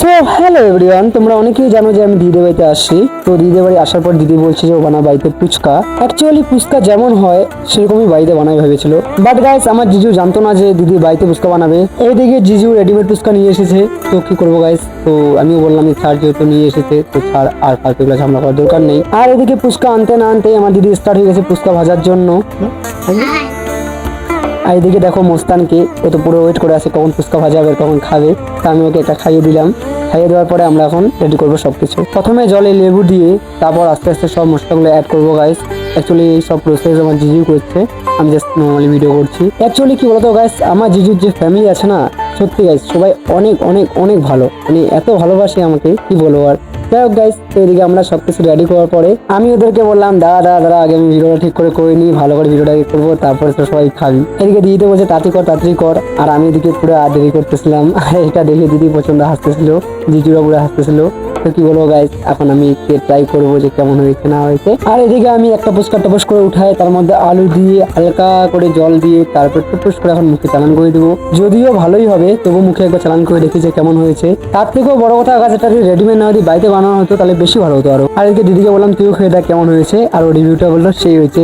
So hello everyone, তোমরা অনেকেই জানো যে আমি দিদির বাড়িতে আসি। তো দিদির বাড়ি আসার পর দিদি বলছে যে ও বানা বাড়িতে ফুচকা। অ্যাকচুয়ালি ফুচকা যেমন হয় সেরকমই বাড়িতে বানাই ভেবেছিল, বাট গাইস আমার জিজু জানতো না যে দিদি বাড়িতে ফুচকা বানাবে। এইদিকে জিজু রেডিমেড ফুচকা নিয়ে এসেছে। তো কি করবো গাইস, তো আমিও বললাম যে ছাড়, যেহেতু নিয়ে এসেছে তো ছাড়, আর ফালতু গুলো ঝামেলা করার দরকার নেই। আর এদিকে ফুচকা আনতে না আনতেই আমার দিদি স্টার্ট হয়ে গেছে ফুচকা ভাজার জন্য। আর এদিকে দেখো মোস্তানকে, ও তো পুরো ওয়েট করে আছে কখন ফুচকা ভাজা হবে কখন খাবে। তা আমি ওকে একটা খাইয়ে দিলাম। খাইয়ে দেওয়ার পরে আমরা এখন রেডি করবো সবকিছু। প্রথমে জলে লেবু দিয়ে তারপর আস্তে আস্তে সব মশলাগুলো অ্যাড করবো গাইস। অ্যাকচুয়ালি এই সব প্রসেস আমার জিজু করছে, আমি জাস্ট নর্মালি ভিডিও করছি। অ্যাকচুয়ালি কি বলতো গাইস, আমার জিজুর যে ফ্যামিলি আছে না, সত্যি গাইস সবাই অনেক অনেক অনেক ভালো, মানে এত ভালোবাসে আমাকে কি বলবো আর। যাই হোক গাইস, তো এদিকে আমরা সবকিছু রেডি করার পরে আমি ওদেরকে বললাম দাঁড়া আগে আমি ভিডিওটা ঠিক করে নিই, ভালো করে ভিডিওটা করবো, তারপরে তো সবাই খাবি। এদিকে দিদি বলছে তাড়াতাড়ি কর, আর আমি এদিকে পুরো দেরি করতেছিলাম। আর এটা দেখে দিদি প্রচন্ড হাসতেছিল, জিজুরা পুরো হাসতেছিল। তো কি বলবো গাইস, এখন আমি ট্রাই করবো যে কেমন হয়েছে না হয়েছে। আর এদিকে আমি একটা ফুচকা টপস করে উঠাই, তার মধ্যে আলু দিয়ে হালকা করে জল দিয়ে তারপর টুপুস করে এখন মুখে চালান করে দেবো। যদিও ভালোই হবে, তবু মুখে একবার চালান করে দেখি যে কেমন হয়েছে। তার থেকেও বড় কথা গাছ, এটা রেডিমেড না যদি বাড়িতে বানানো হতো তাহলে বেশি ভালো হতো আরো। আর এদিকে দিদিকে বললাম তুইও খেয়ে দেখ কেমন হয়েছে, আর ও রিভিউটা বললো সেই হয়েছে।